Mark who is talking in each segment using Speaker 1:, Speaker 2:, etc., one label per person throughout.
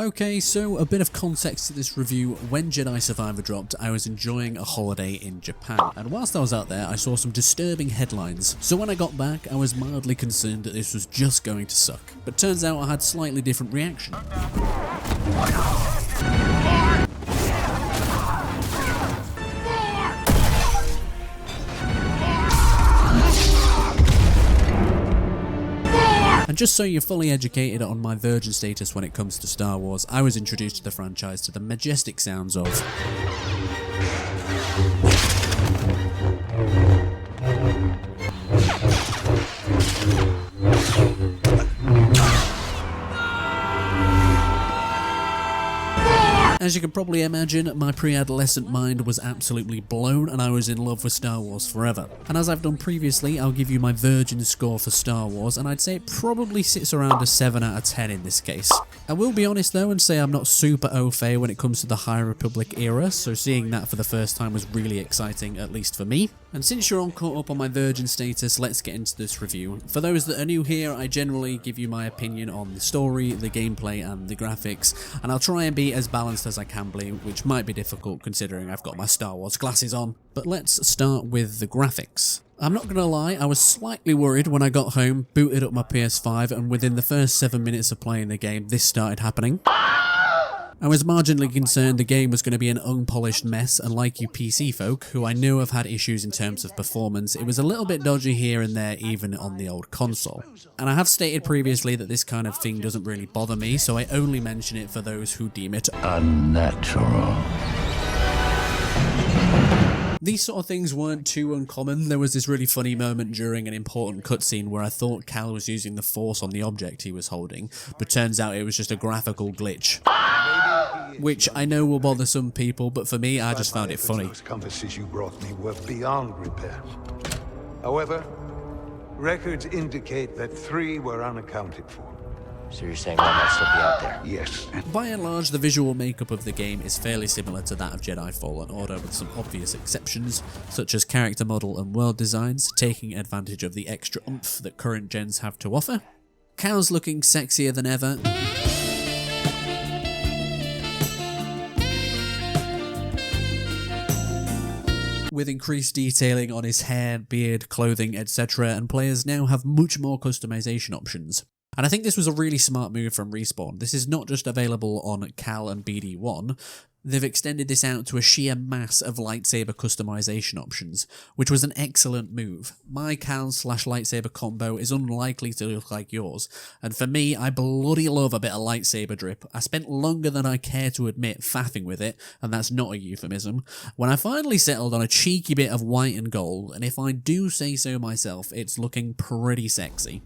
Speaker 1: Okay, so a bit of context to this review. When Jedi Survivor dropped, I was enjoying a holiday in Japan, and whilst I was out there, I saw some disturbing headlines. So when I got back, I was mildly concerned that this was just going to suck. But turns out I had slightly different reaction. And just so you're fully educated on my virgin status when it comes to Star Wars, I was introduced to the franchise to the majestic sounds of As you can probably imagine, my pre-adolescent mind was absolutely blown and I was in love with Star Wars forever. And as I've done previously, I'll give you my virgin score for Star Wars, and I'd say it probably sits around a 7 out of 10 in this case. I will be honest though and say I'm not super au fait when it comes to the High Republic era, so seeing that for the first time was really exciting, at least for me. And since you're all caught up on my virgin status, let's get into this review. For those that are new here, I generally give you my opinion on the story, the gameplay and the graphics, and I'll try and be as balanced as I can be, which might be difficult considering I've got my Star Wars glasses on. But let's start with the graphics. I'm not gonna lie, I was slightly worried when I got home, booted up my PS5, and within the first 7 minutes of playing the game, this started happening. I was marginally concerned the game was going to be an unpolished mess, and like you PC folk, who I know have had issues in terms of performance, it was a little bit dodgy here and there even on the old console. And I have stated previously that this kind of thing doesn't really bother me, so I only mention it for those who deem it unnatural. These sort of things weren't too uncommon. There was this really funny moment during an important cutscene where I thought Cal was using the Force on the object he was holding, but turns out it was just a graphical glitch. Which I know will bother some people, but for me, I just found it funny.
Speaker 2: Those compasses you brought me were beyond repair. However, records indicate that 3 were unaccounted for.
Speaker 3: So you're saying one might still be out there?
Speaker 2: Yes.
Speaker 1: By and large, the visual makeup of the game is fairly similar to that of Jedi Fallen Order, with some obvious exceptions, such as character model and world designs, taking advantage of the extra oomph that current gens have to offer. Cal's looking sexier than ever. With increased detailing on his hair, beard, clothing, etc., and players now have much more customization options. And I think this was a really smart move from Respawn. This is not just available on Cal and BD1, they've extended this out to a sheer mass of lightsaber customization options, which was an excellent move. My Cal/lightsaber combo is unlikely to look like yours, and for me, I bloody love a bit of lightsaber drip. I spent longer than I care to admit faffing with it, and that's not a euphemism, when I finally settled on a cheeky bit of white and gold, and if I do say so myself, it's looking pretty sexy.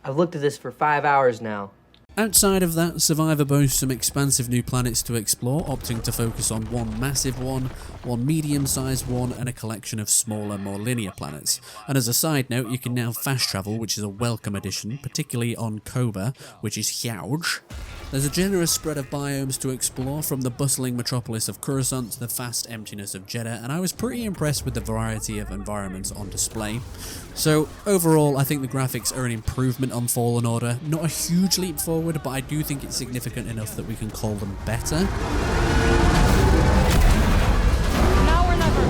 Speaker 3: I've looked at this for 5 hours now.
Speaker 1: Outside of that, Survivor boasts some expansive new planets to explore, opting to focus on one massive one medium-sized one, and a collection of smaller, more linear planets. And as a side note, you can now fast travel, which is a welcome addition, particularly on Koba, which is huge. There's a generous spread of biomes to explore, from the bustling metropolis of Coruscant to the vast emptiness of Jeddah, and I was pretty impressed with the variety of environments on display. So overall, I think the graphics are an improvement on Fallen Order. Not a huge leap forward, but I do think it's significant enough that we can call them better.
Speaker 4: Now or never.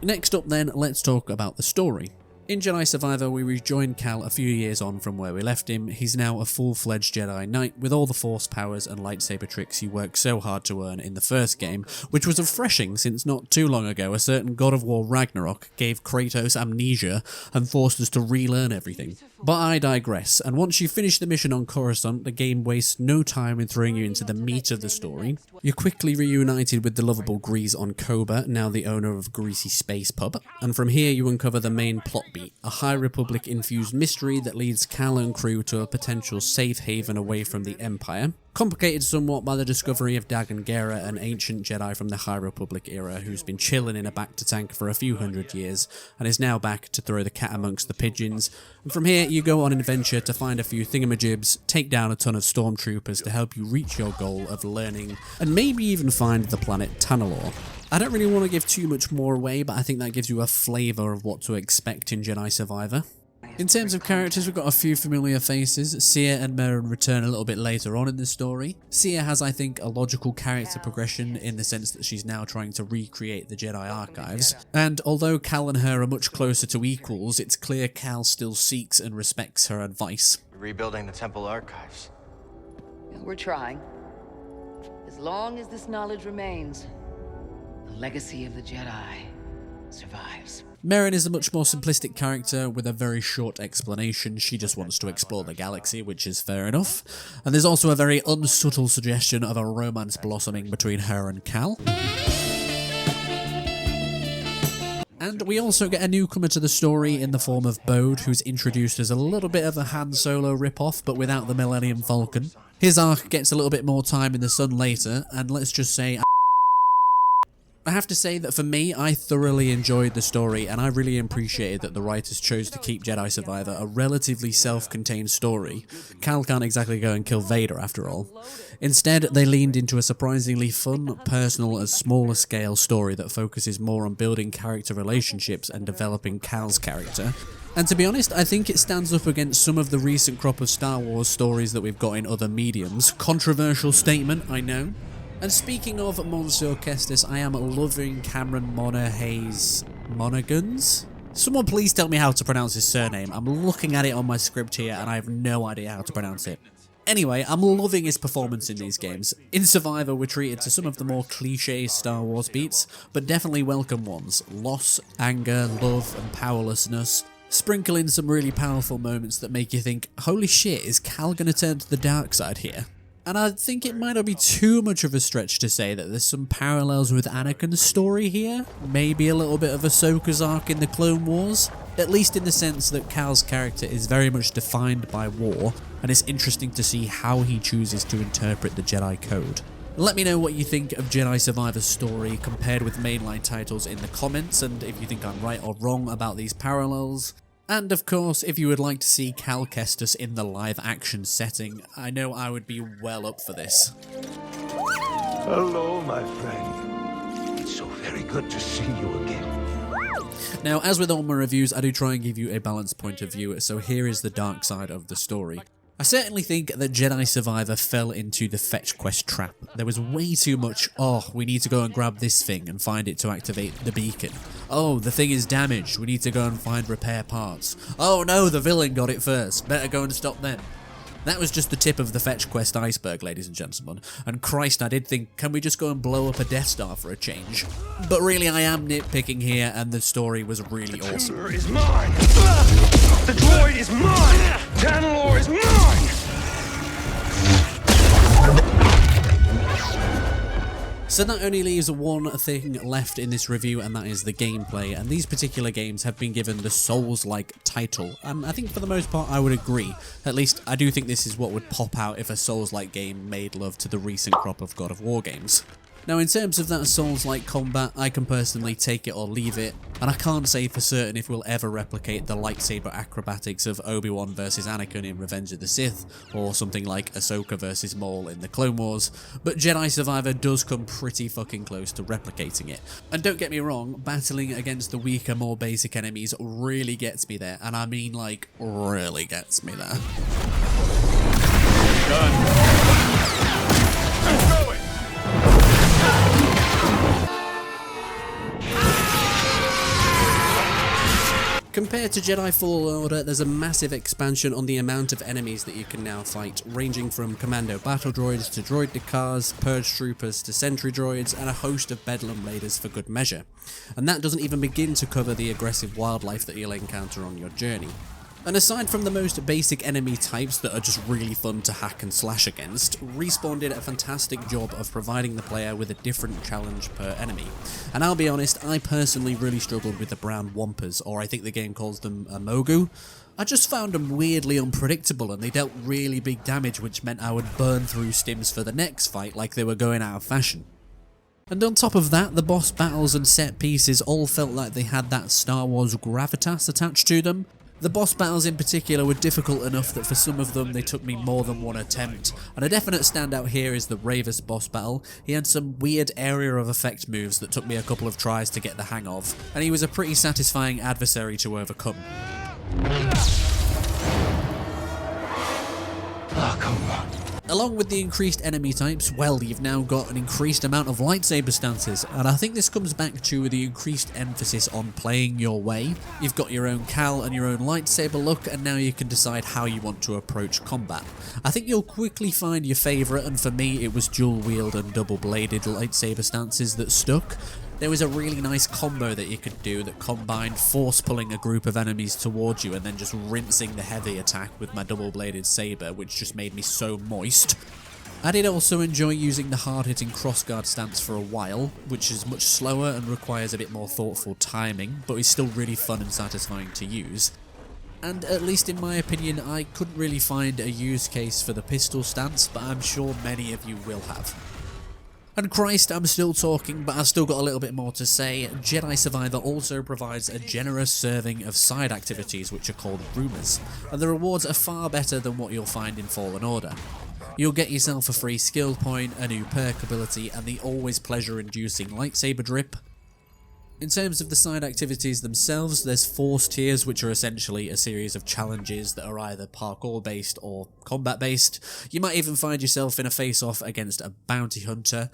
Speaker 1: Next up then, let's talk about the story. In Jedi Survivor, we rejoin Cal a few years on from where we left him. He's now a full-fledged Jedi Knight with all the Force powers and lightsaber tricks he worked so hard to earn in the first game, which was refreshing since not too long ago a certain God of War Ragnarok gave Kratos amnesia and forced us to relearn everything. But I digress, and once you finish the mission on Coruscant, the game wastes no time in throwing you into the meat of the story. You're quickly reunited with the lovable Grease on Koba, now the owner of Greasy Space Pub, and from here you uncover the main plot beat, a High Republic-infused mystery that leads Cal and crew to a potential safe haven away from the Empire. Complicated somewhat by the discovery of Dagan Gera, an ancient Jedi from the High Republic era who's been chilling in a bacta-tank for a few hundred years and is now back to throw the cat amongst the pigeons. And from here you go on an adventure to find a few thingamajibs, take down a ton of stormtroopers to help you reach your goal of learning and maybe even find the planet Tanalorr. I don't really want to give too much more away, but I think that gives you a flavour of what to expect in Jedi Survivor. In terms of characters, we've got a few familiar faces. Cere and Merrin return a little bit later on in the story. Cere has, I think, a logical character progression in the sense that she's now trying to recreate the Jedi archives. And although Cal and her are much closer to equals, it's clear Cal still seeks and respects her advice.
Speaker 3: Rebuilding the temple archives.
Speaker 5: We're trying. As long as this knowledge remains, the legacy of the Jedi survives.
Speaker 1: Merrin is a much more simplistic character with a very short explanation. She just wants to explore the galaxy, which is fair enough. And there's also a very unsubtle suggestion of a romance blossoming between her and Cal. And we also get a newcomer to the story in the form of Bode, who's introduced as a little bit of a Han Solo ripoff, but without the Millennium Falcon. His arc gets a little bit more time in the sun later, and let's just say I have to say that for me, I thoroughly enjoyed the story, and I really appreciated that the writers chose to keep Jedi Survivor a relatively self-contained story. Cal can't exactly go and kill Vader after all. Instead, they leaned into a surprisingly fun, personal and smaller scale story that focuses more on building character relationships and developing Cal's character. And to be honest, I think it stands up against some of the recent crop of Star Wars stories that we've got in other mediums. Controversial statement, I know. And speaking of Monsieur Kestis, I am loving Cameron Monaghan's Monaghan's? Someone please tell me how to pronounce his surname. I'm looking at it on my script here and I have no idea how to pronounce it. Anyway, I'm loving his performance in these games. In Survivor, we're treated to some of the more cliché Star Wars beats, but definitely welcome ones. Loss, anger, love, and powerlessness. Sprinkle in some really powerful moments that make you think, holy shit, is Cal gonna turn to the dark side here? And I think it might not be too much of a stretch to say that there's some parallels with Anakin's story here. Maybe a little bit of Ahsoka's arc in the Clone Wars. At least in the sense that Cal's character is very much defined by war, and it's interesting to see how he chooses to interpret the Jedi Code. Let me know what you think of Jedi Survivor's story compared with mainline titles in the comments, and if you think I'm right or wrong about these parallels. And of course, if you would like to see Cal Kestis in the live action setting, I know I would be well up for this.
Speaker 2: Hello, my friend. It's so very good to see you again.
Speaker 1: Now, as with all my reviews, I do try and give you a balanced point of view, so here is the dark side of the story. I certainly think that Jedi Survivor fell into the fetch quest trap. There was way too much, oh, we need to go and grab this thing and find it to activate the beacon. Oh, the thing is damaged, we need to go and find repair parts. Oh no, the villain got it first, better go and stop them. That was just the tip of the fetch quest iceberg, ladies and gentlemen. And Christ, I did think, can we just go and blow up a Death Star for a change? But really, I am nitpicking here, and the story was really awesome.
Speaker 6: The is mine! The droid is mine! Tanalorr is mine!
Speaker 1: So that only leaves one thing left in this review, and that is the gameplay, and these particular games have been given the Souls-like title, and I think for the most part I would agree. At least I do think this is what would pop out if a Souls-like game made love to the recent crop of God of War games. Now, in terms of that Souls-like combat, I can personally take it or leave it, and I can't say for certain if we'll ever replicate the lightsaber acrobatics of Obi-Wan versus Anakin in Revenge of the Sith, or something like Ahsoka versus Maul in the Clone Wars, but Jedi Survivor does come pretty fucking close to replicating it. And don't get me wrong, battling against the weaker, more basic enemies really gets me there, and I mean like, really gets me there. Compared to Jedi Fallen Order, there's a massive expansion on the amount of enemies that you can now fight, ranging from commando battle droids to droid D'Qars, purge troopers to sentry droids, and a host of bedlam raiders for good measure. And that doesn't even begin to cover the aggressive wildlife that you'll encounter on your journey. And aside from the most basic enemy types that are just really fun to hack and slash against, Respawn did a fantastic job of providing the player with a different challenge per enemy. And I'll be honest, I personally really struggled with the brown Wampas, or I think the game calls them Mogu. I just found them weirdly unpredictable, and they dealt really big damage, which meant I would burn through stims for the next fight like they were going out of fashion. And on top of that, the boss battles and set pieces all felt like they had that Star Wars gravitas attached to them. The boss battles in particular were difficult enough that for some of them they took me more than one attempt, and a definite standout here is the Ravus boss battle. He had some weird area of effect moves that took me a couple of tries to get the hang of, and he was a pretty satisfying adversary to overcome.
Speaker 6: Oh, come on.
Speaker 1: Along with the increased enemy types, well, you've now got an increased amount of lightsaber stances, and I think this comes back to the increased emphasis on playing your way. You've got your own Cal and your own lightsaber look, and now you can decide how you want to approach combat. I think you'll quickly find your favourite, and for me it was dual wield and double bladed lightsaber stances that stuck. There was a really nice combo that you could do that combined force pulling a group of enemies towards you and then just rinsing the heavy attack with my double-bladed saber, which just made me so moist. I did also enjoy using the hard-hitting crossguard stance for a while, which is much slower and requires a bit more thoughtful timing, but is still really fun and satisfying to use. And at least in my opinion, I couldn't really find a use case for the pistol stance, but I'm sure many of you will have. And Christ, I'm still talking, but I've still got a little bit more to say. Jedi Survivor also provides a generous serving of side activities, which are called rumors, and the rewards are far better than what you'll find in Fallen Order. You'll get yourself a free skill point, a new perk ability, and the always pleasure-inducing lightsaber drip. In terms of the side activities themselves, there's Force tiers, which are essentially a series of challenges that are either parkour-based or combat-based. You might even find yourself in a face-off against a bounty hunter.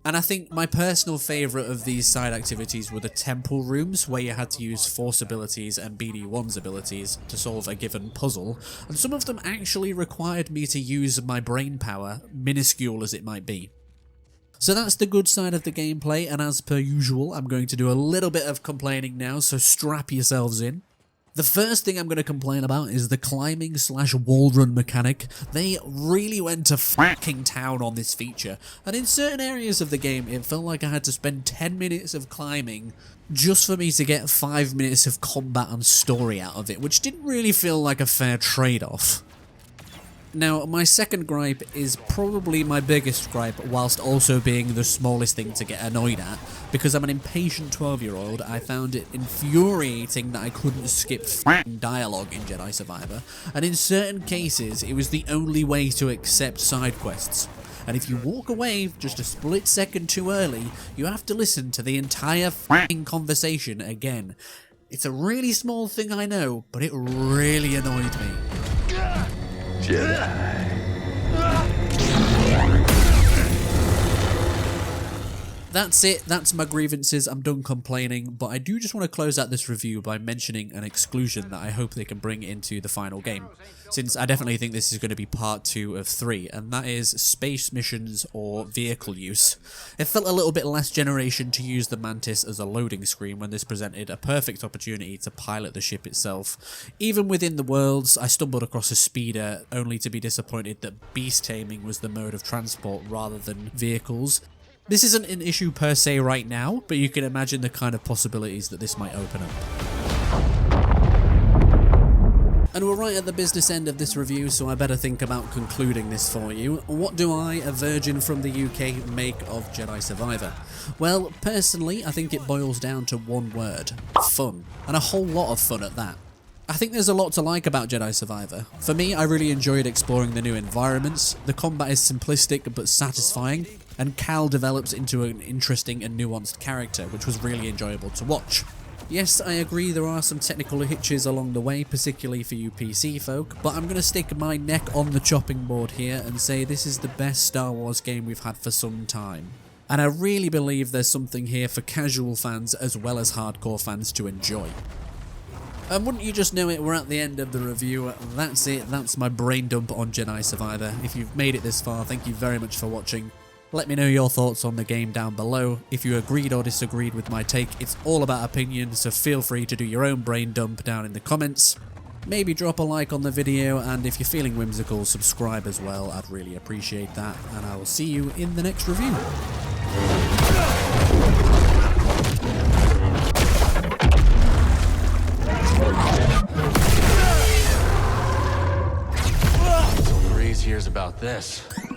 Speaker 1: And I think my personal favourite of these side activities were the temple rooms, where you had to use Force abilities and BD-1's abilities to solve a given puzzle, and some of them actually required me to use my brain power, minuscule as it might be. So that's the good side of the gameplay, and as per usual, I'm going to do a little bit of complaining now, so strap yourselves in. The first thing I'm going to complain about is the climbing / wall run mechanic. They really went to fucking town on this feature, and in certain areas of the game it felt like I had to spend 10 minutes of climbing just for me to get 5 minutes of combat and story out of it, which didn't really feel like a fair trade-off. Now, my second gripe is probably my biggest gripe, whilst also being the smallest thing to get annoyed at. Because I'm an impatient 12-year-old, I found it infuriating that I couldn't skip f***ing dialogue in Jedi Survivor, and in certain cases, it was the only way to accept side quests. And if you walk away just a split second too early, you have to listen to the entire f***ing conversation again. It's a really small thing, I know, but it really annoyed me.
Speaker 6: Jedi.
Speaker 1: That's it, that's my grievances, I'm done complaining, but I do just want to close out this review by mentioning an exclusion that I hope they can bring into the final game, since I definitely think this is going to be part 2 of 3, and that is space missions or vehicle use. It felt a little bit last generation to use the Mantis as a loading screen when this presented a perfect opportunity to pilot the ship itself. Even within the worlds, I stumbled across a speeder, only to be disappointed that beast taming was the mode of transport rather than vehicles. This isn't an issue per se right now, but you can imagine the kind of possibilities that this might open up. And we're right at the business end of this review, so I better think about concluding this for you. What do I, a virgin from the UK, make of Jedi Survivor? Well, personally, I think it boils down to one word: fun. And a whole lot of fun at that. I think there's a lot to like about Jedi Survivor. For me, I really enjoyed exploring the new environments, the combat is simplistic but satisfying, and Cal develops into an interesting and nuanced character, which was really enjoyable to watch. Yes, I agree there are some technical hitches along the way, particularly for you PC folk, but I'm going to stick my neck on the chopping board here and say this is the best Star Wars game we've had for some time. And I really believe there's something here for casual fans as well as hardcore fans to enjoy. And wouldn't you just know it, we're at the end of the review. That's it, that's my brain dump on Jedi Survivor. If you've made it this far, thank you very much for watching. Let me know your thoughts on the game down below. If you agreed or disagreed with my take, it's all about opinion, so feel free to do your own brain dump down in the comments. Maybe drop a like on the video, and if you're feeling whimsical, subscribe as well, I'd really appreciate that, and I will see you in the next review.
Speaker 3: Breeze hears about this.